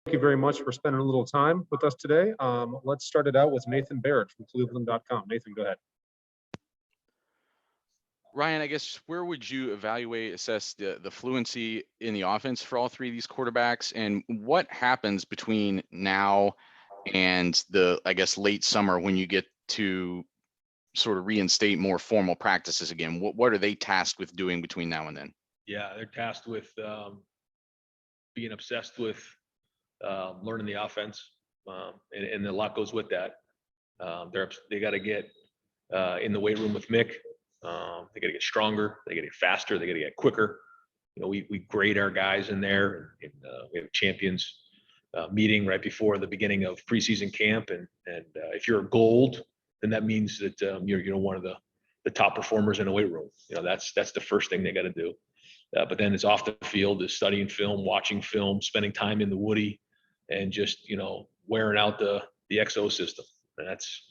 Thank you very much for spending a little time with us today. Let's start it out with Nathan Barrett from Cleveland.com. Nathan, go ahead. Ryan, I guess where would you assess the fluency in the offense for all three of these quarterbacks, and what happens between now and I guess, late summer when you get to sort of reinstate more formal practices again? What are they tasked with doing between now and then? Yeah, they're tasked with being obsessed with learning the offense, and a lot goes with that. They got to get in the weight room with Mick. They got to get stronger. They got to get faster. They got to get quicker. We grade our guys in there, and we have a champions meeting right before the beginning of preseason camp. And if you're a gold, then that means that you're one of the top performers in a weight room. That's the first thing they got to do. But then it's off the field is studying film, watching film, spending time in the Woody, and just wearing out the XO system. And that's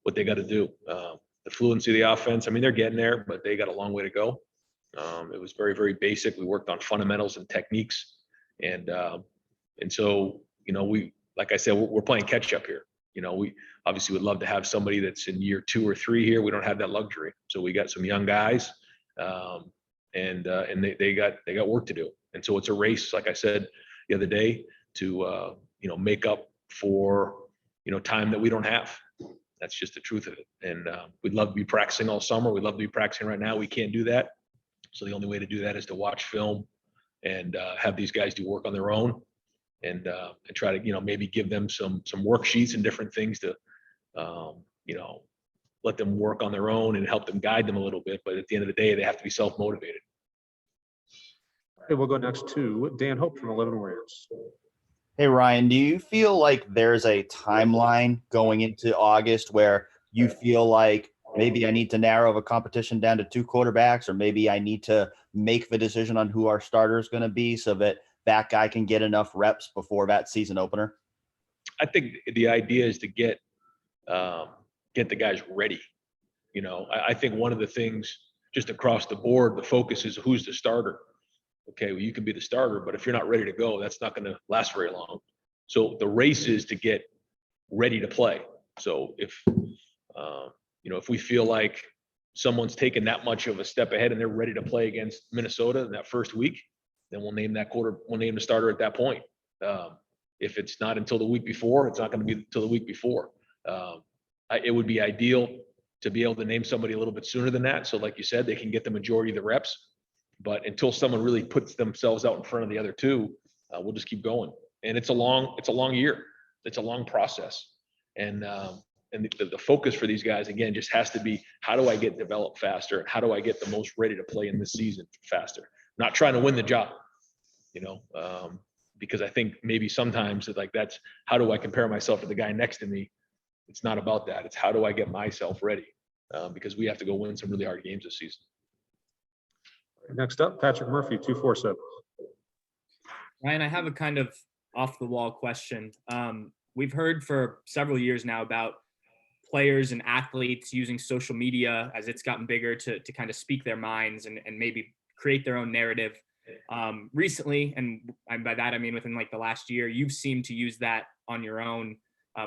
what they got to do. The fluency of the offense, I mean, they're getting there, but they got a long way to go. It was very, very basic. We worked on fundamentals and techniques, and so we, like I said, we're playing catch up here. We obviously would love to have somebody that's in year 2 or 3 here. We don't have that luxury, so we got some young guys, and they got work to do. And so it's a race, like I said the other day, to make up for time that we don't have. That's just the truth of it. And we'd love to be practicing all summer. We'd love to be practicing right now. We can't do that. So the only way to do that is to watch film and have these guys do work on their own, and try to maybe give them some worksheets and different things to let them work on their own and help them guide them a little bit. But at the end of the day, they have to be self-motivated. Okay, we'll go next to Dan Hope from 11 Warriors. Hey, Ryan, do you feel like there's a timeline going into August where you feel like maybe I need to narrow the competition down to 2 quarterbacks, or maybe I need to make the decision on who our starter is going to be so that that guy can get enough reps before that season opener? I think the idea is to get the guys ready. I think one of the things just across the board, the focus is who's the starter. Okay, well, you can be the starter, but if you're not ready to go, that's not going to last very long. So the race is to get ready to play. So if we feel like someone's taken that much of a step ahead and they're ready to play against Minnesota in that first week, then we'll name the starter at that point. If it's not until the week before, it's not going to be until the week before. It would be ideal to be able to name somebody a little bit sooner than that. So like you said, they can get the majority of the reps. But until someone really puts themselves out in front of the other two, we'll just keep going. And it's a long year. It's a long process. And the focus for these guys, again, just has to be, how do I get developed faster? How do I get the most ready to play in this season faster? Not trying to win the job, because I think maybe sometimes that's, how do I compare myself to the guy next to me? It's not about that. It's how do I get myself ready? Because we have to go win some really hard games this season. Next up, Patrick Murphy, 247. Ryan, I have a kind of off the wall question. We've heard for several years now about players and athletes using social media as it's gotten bigger to kind of speak their minds and maybe create their own narrative. Recently, and by that I mean within like the last year, you've seemed to use that on your own,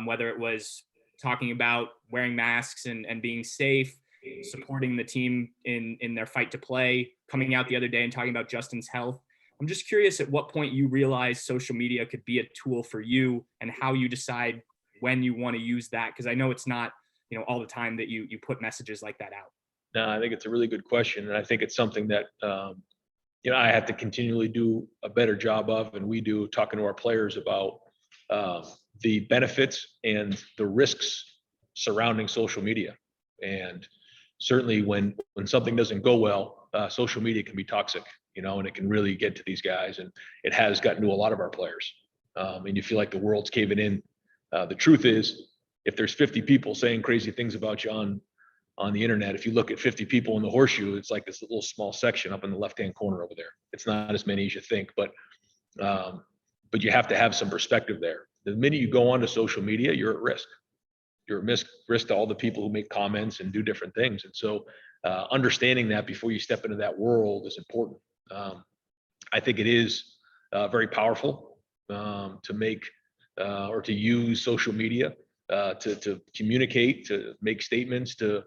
whether it was talking about wearing masks and being safe, supporting the team in their fight to play, coming out the other day and talking about Justin's health. I'm just curious at what point you realize social media could be a tool for you and how you decide when you want to use that. Because I know it's not, all the time that you put messages like that out. No, I think it's a really good question. And I think it's something that, I have to continually do a better job of, and we do, talking to our players about the benefits and the risks surrounding social media. And certainly when something doesn't go well, social media can be toxic, and it can really get to these guys. And it has gotten to a lot of our players. And you feel like the world's caving in. The truth is, if there's 50 people saying crazy things about you on the internet, if you look at 50 people in the horseshoe, it's like this little small section up in the left-hand corner over there. It's not as many as you think, but you have to have some perspective there. The minute you go onto social media, you're at risk. You're at risk to all the people who make comments and do different things. And so understanding that before you step into that world is important. I think it is very powerful to make or to use social media to communicate, to make statements, to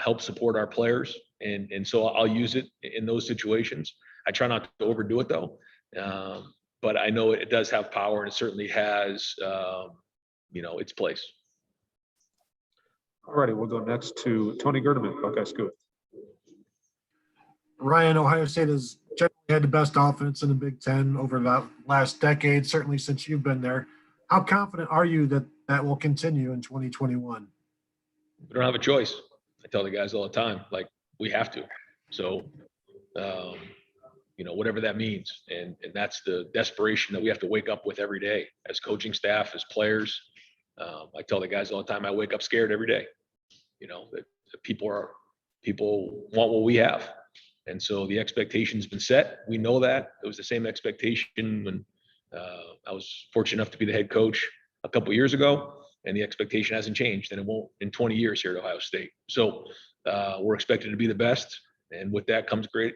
help support our players. And so I'll use it in those situations. I try not to overdo it though. But I know it does have power, and it certainly has, its place. All righty, we'll go next to Tony Gerdeman, Buckeye Scoop. Ryan, Ohio State has generally had the best offense in the Big Ten over the last decade, certainly since you've been there. How confident are you that that will continue in 2021? We don't have a choice. I tell the guys all the time, like, we have to. So, whatever that means. And that's the desperation that we have to wake up with every day as coaching staff, as players. I tell the guys all the time, I wake up scared every day, that people want what we have. And so the expectation's been set. We know that. It was the same expectation when I was fortunate enough to be the head coach a couple of years ago, and the expectation hasn't changed, and it won't in 20 years here at Ohio State. So we're expected to be the best, and with that comes great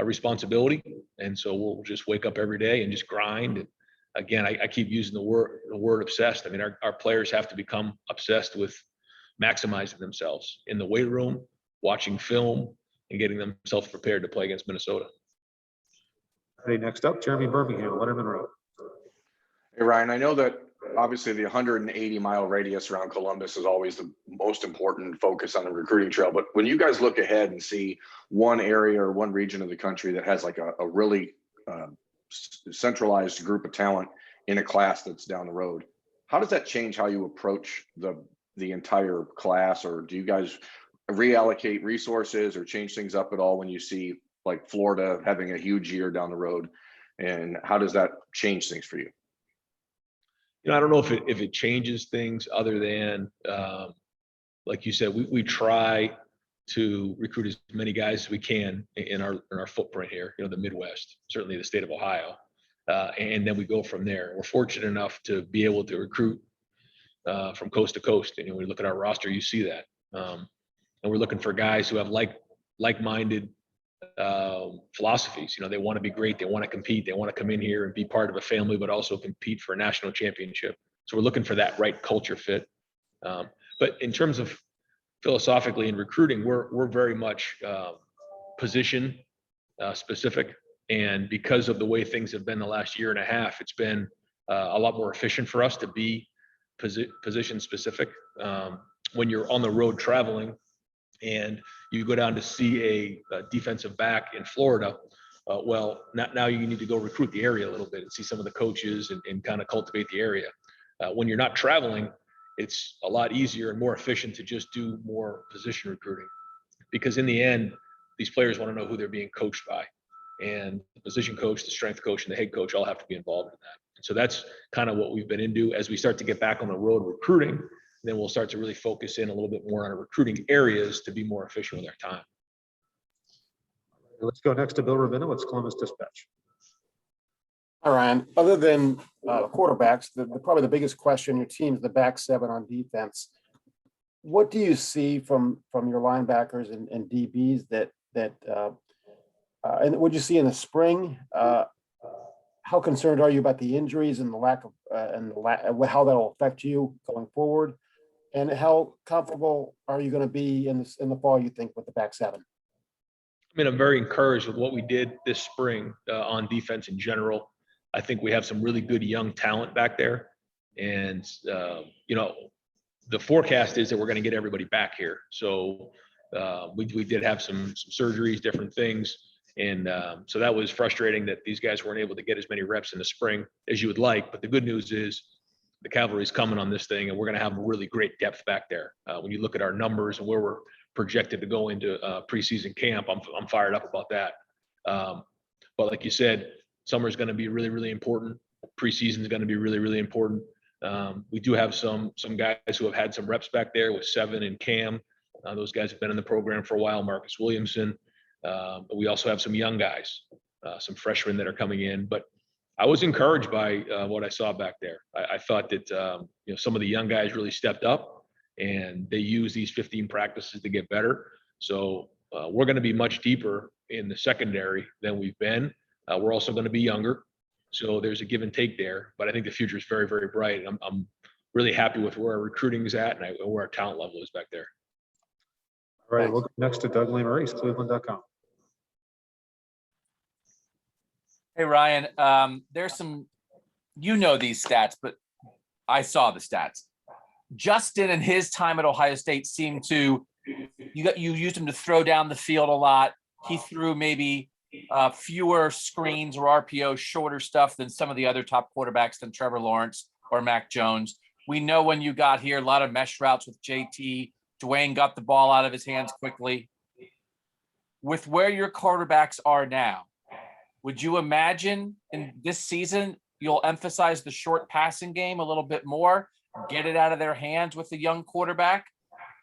responsibility. And so we'll just wake up every day and just grind. And again, I keep using the word obsessed. I mean, our players have to become obsessed with maximizing themselves in the weight room, watching film, and getting themselves prepared to play against Minnesota. Hey, next up, Jeremy Birmingham, Letterman Road. Hey, Ryan, I know that obviously the 180-mile radius around Columbus is always the most important focus on the recruiting trail. But when you guys look ahead and see one area or one region of the country that has like a really centralized group of talent in a class that's down the road, how does that change how you approach the entire class? Or do you guys reallocate resources or change things up at all when you see like Florida having a huge year down the road? And how does that change things for you? I don't know if it changes things other than, like you said, we try to recruit as many guys as we can in our footprint here, the Midwest, certainly the state of Ohio. And then we go from there. We're fortunate enough to be able to recruit from coast to coast. And when you look at our roster, you see that. And we're looking for guys who have like-minded philosophies. They want to be great. They want to compete. They want to come in here and be part of a family, but also compete for a national championship. So we're looking for that right culture fit. But in terms of philosophically in recruiting, we're very much position specific. And because of the way things have been the last year and a half, it's been a lot more efficient for us to be position specific. When you're on the road traveling and you go down to see a defensive back in Florida, well, now you need to go recruit the area a little bit and see some of the coaches and kind of cultivate the area. When you're not traveling, it's a lot easier and more efficient to just do more position recruiting, because in the end, these players want to know who they're being coached by. And the position coach, the strength coach, and the head coach all have to be involved in that. And so that's kind of what we've been into. As we start to get back on the road recruiting, then we'll start to really focus in a little bit more on our recruiting areas to be more efficient with our time. Let's go next to Bill Rabino. It's Columbus Dispatch. All right. Other than quarterbacks, probably the biggest question your team is the back seven on defense. What do you see from your linebackers and DBs and what you see in the spring? How concerned are you about the injuries and the lack of how that will affect you going forward? And how comfortable are you going to be in the fall, you think, with the back seven? I mean, I'm very encouraged with what we did this spring on defense in general. I think we have some really good young talent back there. And, the forecast is that we're going to get everybody back here. So we did have some surgeries, different things. And so that was frustrating that these guys weren't able to get as many reps in the spring as you would like. But the good news is the cavalry's coming on this thing, and we're going to have really great depth back there. When you look at our numbers and where we're projected to go into preseason camp, I'm fired up about that. But like you said, summer is going to be really, really important. Preseason is going to be really, really important. We do have some guys who have had some reps back there with Seven and Cam. Those guys have been in the program for a while. Marcus Williamson. But we also have some young guys, some freshmen that are coming in. But I was encouraged by what I saw back there. I thought that some of the young guys really stepped up, and they used these 15 practices to get better. So we're going to be much deeper in the secondary than we've been. We're also going to be younger. So there's a give and take there, but I think the future is very, very bright. And I'm really happy with where our recruiting is at and where our talent level is back there. All right, we'll go next to Doug Lamarice, Cleveland.com. Hey, Ryan, there's some, these stats, but I saw the stats. Justin and his time at Ohio State seemed to, you used him to throw down the field a lot. He threw maybe fewer screens or RPO, shorter stuff than some of the other top quarterbacks than Trevor Lawrence or Mac Jones. We know when you got here, a lot of mesh routes with JT. Dwayne got the ball out of his hands quickly. With where your quarterbacks are now, would you imagine in this season you'll emphasize the short passing game a little bit more, get it out of their hands with the young quarterback?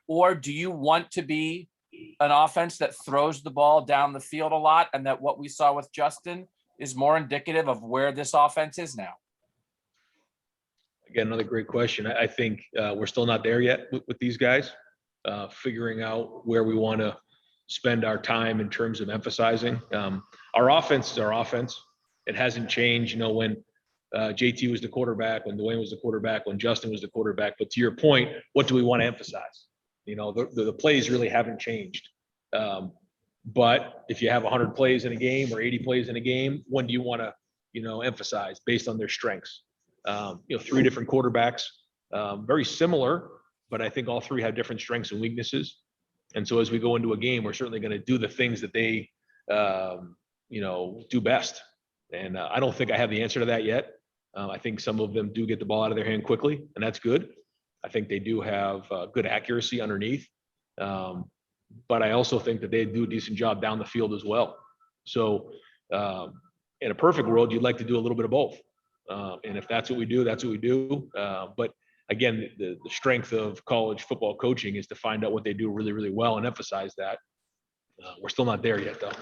Or do you want to be an offense that throws the ball down the field a lot, and that what we saw with Justin is more indicative of where this offense is now? Again, another great question. I think we're still not there yet with these guys, figuring out where we want to spend our time in terms of emphasizing. Our offense is our offense. It hasn't changed, when JT was the quarterback, when Dwayne was the quarterback, when Justin was the quarterback. But to your point, what do we want to emphasize? The plays really haven't changed. But if you have 100 plays in a game or 80 plays in a game, when do you want to, emphasize based on their strengths? 3 different quarterbacks, very similar, but I think all 3 have different strengths and weaknesses. And so as we go into a game, we're certainly going to do the things that they, do best. And I don't think I have the answer to that yet. I think some of them do get the ball out of their hand quickly, and that's good. I think they do have good accuracy underneath. But I also think that they do a decent job down the field as well. So in a perfect world, you'd like to do a little bit of both. And if that's what we do, that's what we do. But again, the strength of college football coaching is to find out what they do really, really well and emphasize that. We're still not there yet, though.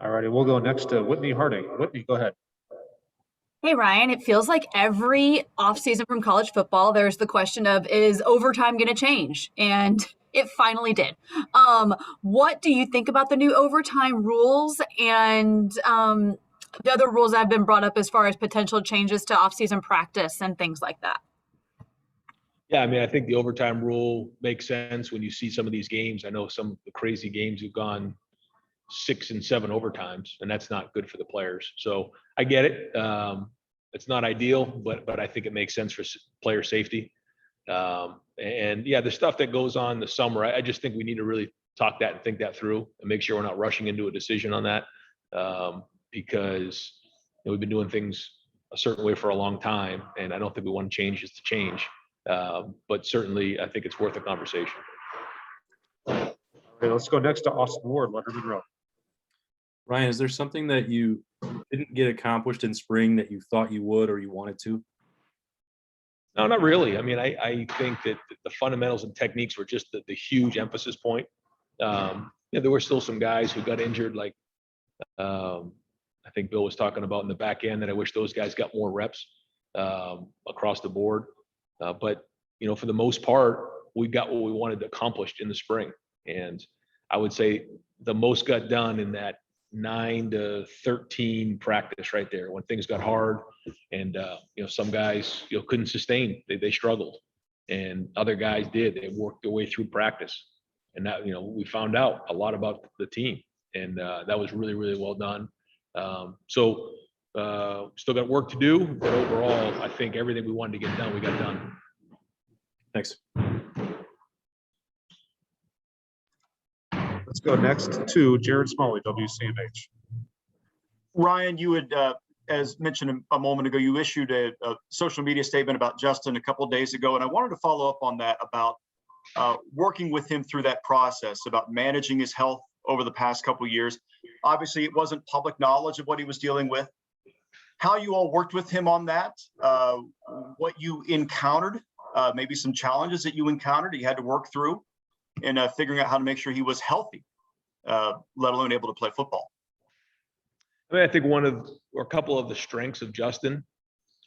All righty, we'll go next to Whitney Harding. Whitney, go ahead. Hey, Ryan, it feels like every offseason from college football, there's the question of, is overtime going to change? And it finally did. What do you think about the new overtime rules and the other rules that have been brought up as far as potential changes to offseason practice and things like that? Yeah, I think the overtime rule makes sense when you see some of these games. I know some of the crazy games have gone 6 and 7 overtimes, and that's not good for the players. So I get it. It's not ideal, but I think it makes sense for player safety. And yeah, the stuff that goes on in the summer, I just think we need to really talk that and think that through and make sure we're not rushing into a decision on that. Because we've been doing things a certain way for a long time, and I don't think we want to change just to change. But certainly, I think it's worth a conversation. All right, let's go next to Austin Ward, Letterman Row. Ryan, is there something that you didn't get accomplished in spring that you thought you would or you wanted to? No, not really. I think that the fundamentals and techniques were just the huge emphasis point. There were still some guys who got injured, like I think Bill was talking about in the back end, that I wish those guys got more reps across the board. But for the most part, we got what we wanted to accomplish in the spring. And I would say the most got done in that 9 to 13 practice right there, when things got hard and some guys couldn't sustain. They struggled, and other guys did. They worked their way through practice, and that we found out a lot about the team, and that was really, really well done. So still got work to do, but overall, I think everything we wanted to get done, we got done. Thanks. Let's go next to Jared Smalley, WCMH. Ryan, you had, as mentioned a moment ago, you issued a social media statement about Justin a couple of days ago, and I wanted to follow up on that about working with him through that process, about managing his health over the past couple of years. Obviously, it wasn't public knowledge of what he was dealing with. How you all worked with him on that, what you encountered, maybe some challenges that you encountered, you had to work through in figuring out how to make sure he was healthy, let alone able to play football. I think one of, or a couple of the strengths of Justin,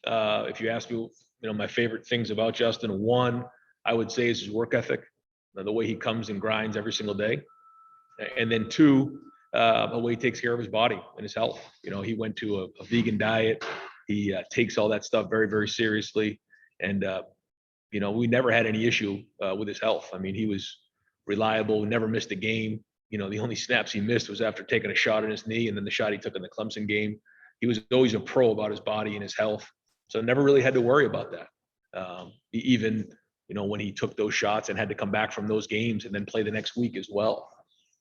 if you ask me, my favorite things about Justin, one, I would say, is his work ethic, the way he comes and grinds every single day. And then two, a way he takes care of his body and his health. You know, he went to a vegan diet. He takes all that stuff very, very seriously. And, you know, we never had any issue with his health. I mean, he was reliable, never missed a game. You know, the only snaps he missed was after taking a shot in his knee and then the shot he took in the Clemson game. He was always a pro about his body and his health. So never really had to worry about that. Even, you know, when he took those shots and had to come back from those games and then play the next week as well.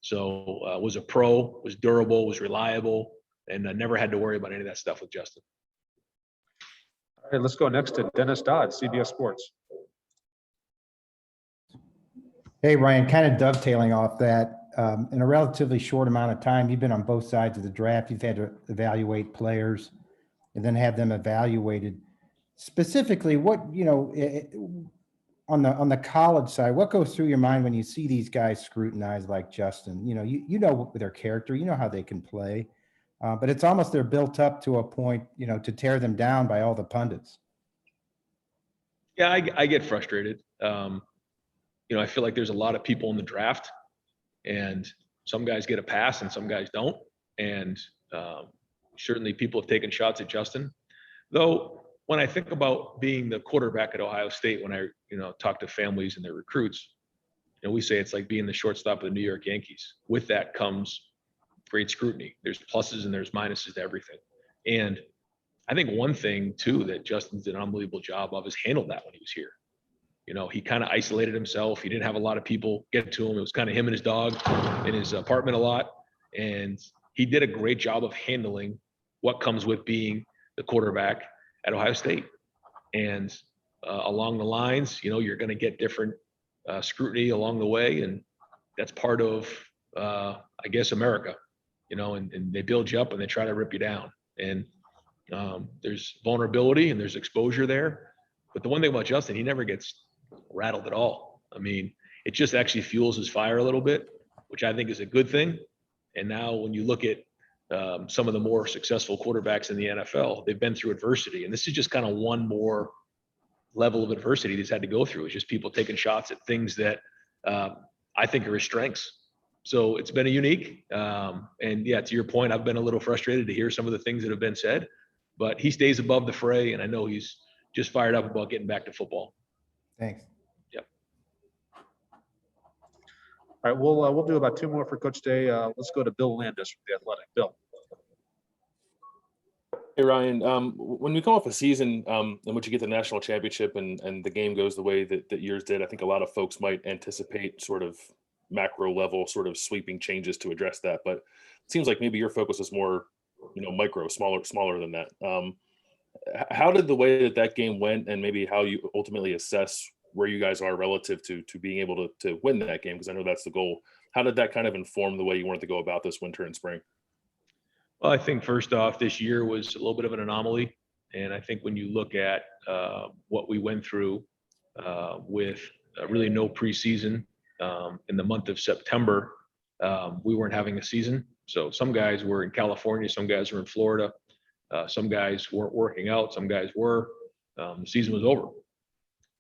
So was a pro, was durable, was reliable, and never had to worry about any of that stuff with Justin. All right, let's go next to Dennis Dodd, CBS Sports. Hey, Ryan, kind of dovetailing off that, in a relatively short amount of time, you've been on both sides of the draft. You've had to evaluate players and then have them evaluated. Specifically, what, you know, on the college side, what goes through your mind when you see these guys scrutinized like Justin? You know, you know their character, you know how they can play, but it's almost they're built up to a point, you know, to tear them down by all the pundits. Yeah, I get frustrated. You know, I feel like there's a lot of people in the draft, and some guys get a pass and some guys don't. And certainly people have taken shots at Justin. Though, when I think about being the quarterback at Ohio State, when I, you know, talk to families and their recruits, you know, we say it's like being the shortstop of the New York Yankees. With that comes great scrutiny. There's pluses and there's minuses to everything. And I think one thing too that Justin did an unbelievable job of is handled that when he was here. You know, he kind of isolated himself. He didn't have a lot of people get to him. It was kind of him and his dog in his apartment a lot. And he did a great job of handling what comes with being the quarterback at Ohio State. And along the lines, you know, you're going to get different scrutiny along the way. And that's part of, I guess, America, you know, and they build you up and they try to rip you down. And there's vulnerability and there's exposure there. But the one thing about Justin, he never gets rattled at all. I mean, it just actually fuels his fire a little bit, which I think is a good thing. And now when you look at some of the more successful quarterbacks in the NFL, they've been through adversity. And this is just kind of one more level of adversity he's had to go through. It's just people taking shots at things that I think are his strengths. So it's been a unique. And yeah, to your point, I've been a little frustrated to hear some of the things that have been said, but he stays above the fray. And I know he's just fired up about getting back to football. Thanks. Yep. All right, we'll do about two more for Coach Day. Let's go to Bill Landis from The Athletic. Bill. Hey, Ryan, when we come off a season in which you get the national championship and the game goes the way that yours did, I think a lot of folks might anticipate sort of macro level sort of sweeping changes to address that. But it seems like maybe your focus is more, you know, micro, smaller than that. How did the way that game went and maybe how you ultimately assess where you guys are relative to being able to win that game? Because I know that's the goal. How did that kind of inform the way you wanted to go about this winter and spring? Well, I think first off, this year was a little bit of an anomaly. And I think when you look at what we went through with really no preseason in the month of September, we weren't having a season. So some guys were in California, some guys were in Florida, some guys weren't working out, some guys were. The season was over.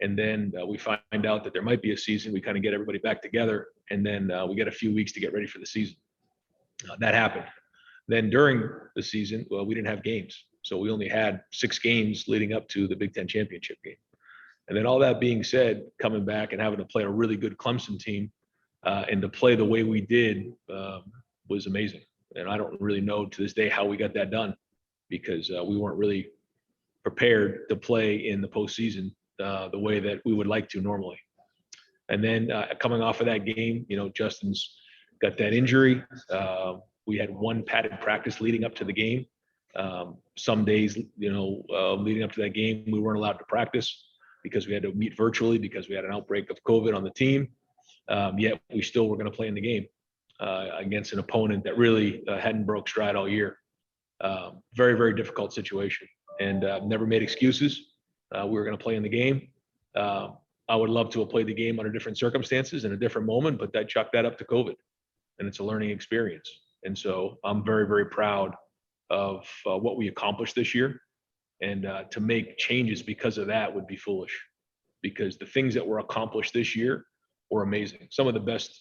And then we find out that there might be a season. We kind of get everybody back together, and then we get a few weeks to get ready for the season. That happened. Then during the season, well, we didn't have games. So we only had 6 games leading up to the Big Ten championship game. And then all that being said, coming back and having to play a really good Clemson team and to play the way we did was amazing. And I don't really know to this day how we got that done, because we weren't really prepared to play in the postseason the way that we would like to normally. And then coming off of that game, you know, Justin's got that injury. We had one padded practice leading up to the game. Some days, you know, leading up to that game, we weren't allowed to practice because we had to meet virtually because we had an outbreak of COVID on the team. Yet we still were going to play in the game against an opponent that really hadn't broke stride all year. Very, very difficult situation, and never made excuses. We were going to play in the game. I would love to have played the game under different circumstances in a different moment, but I chalked that up to COVID, and it's a learning experience. And so I'm very, very proud of what we accomplished this year. And to make changes because of that would be foolish, because the things that were accomplished this year were amazing. Some of the best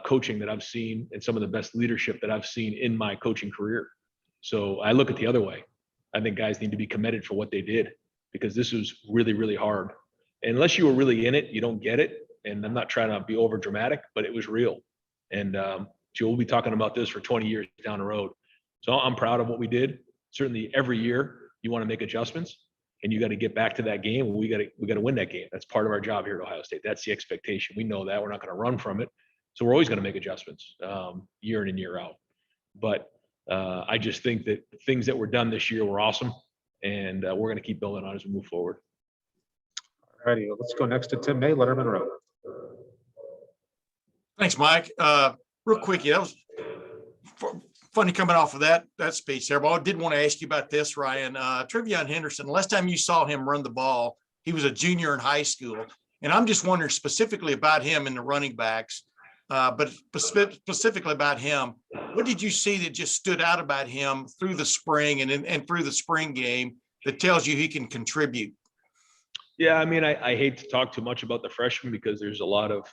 coaching that I've seen and some of the best leadership that I've seen in my coaching career. So I look at the other way. I think guys need to be commended for what they did, because this was really, really hard. And unless you were really in it, you don't get it. And I'm not trying to be over dramatic, but it was real. And we'll be talking about this for 20 years down the road. So I'm proud of what we did. Certainly every year you want to make adjustments, and you got to get back to that game. We got to win that game. That's part of our job here at Ohio State. That's the expectation. We know that. We're not going to run from it. So we're always going to make adjustments year in and year out. But I just think that things that were done this year were awesome, and we're going to keep building on as we move forward. All righty, let's go next to Tim May, Letterman Row. Thanks, Mike. Real quick, that was funny coming off of that speech there, but I did want to ask you about this, Ryan. Trevion Henderson, the last time you saw him run the ball, he was a junior in high school. And I'm just wondering specifically about him and the running backs, but specifically about him. What did you see that just stood out about him through the spring and through the spring game that tells you he can contribute? Yeah, I mean, I hate to talk too much about the freshmen because there's a lot of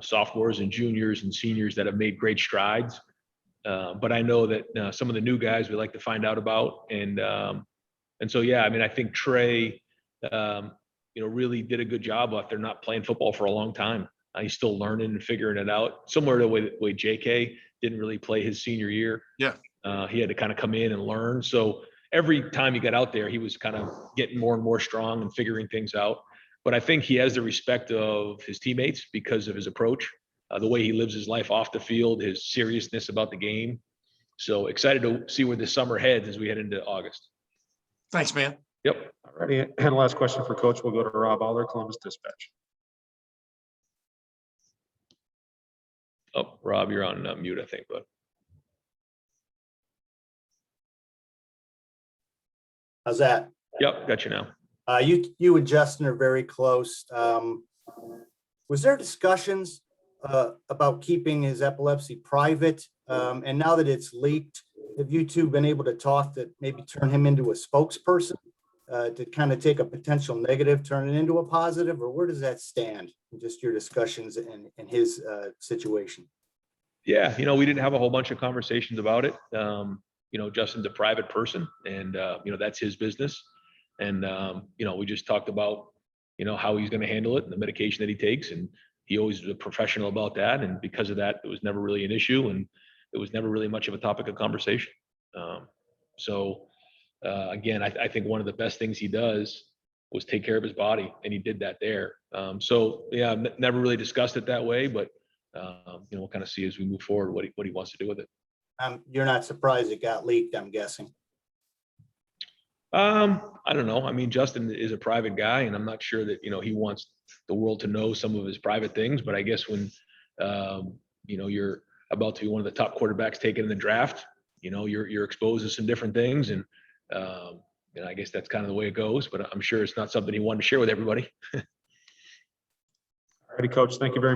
sophomores and juniors and seniors that have made great strides. But I know that some of the new guys we like to find out about. And so, yeah, I mean, I think Trey, really did a good job after not playing football for a long time. He's still learning and figuring it out, similar to the way JK didn't really play his senior year. Yeah. He had to kind of come in and learn. So every time he got out there, he was kind of getting more and more strong and figuring things out. But I think he has the respect of his teammates because of his approach, the way he lives his life off the field, his seriousness about the game. So excited to see where this summer heads as we head into August. Thanks, man. Yep. All righty, and last question for Coach. We'll go to Rob Aller, Columbus Dispatch. Oh, Rob, you're on mute, I think, but. How's that? Yep, got you now. You and Justin are very close. Was there discussions about keeping his epilepsy private? And now that it's leaked, have you two been able to talk that maybe turn him into a spokesperson to kind of take a potential negative, turn it into a positive, or where does that stand in just your discussions and his situation? Yeah, we didn't have a whole bunch of conversations about it. Justin's a private person, and that's his business. And we just talked about how he's going to handle it and the medication that he takes, and he always was a professional about that. And because of that, it was never really an issue, and it was never really much of a topic of conversation. Again, I think one of the best things he does was take care of his body, and he did that there. Yeah, never really discussed it that way, but we'll kind of see as we move forward what he wants to do with it. You're not surprised it got leaked, I'm guessing. I don't know. I mean, Justin is a private guy, and I'm not sure that, he wants the world to know some of his private things, but I guess when, you're about to be one of the top quarterbacks taken in the draft, you're exposed to some different things. And, I guess that's kind of the way it goes, but I'm sure it's not something he wanted to share with everybody. All righty, Coach. Thank you very much.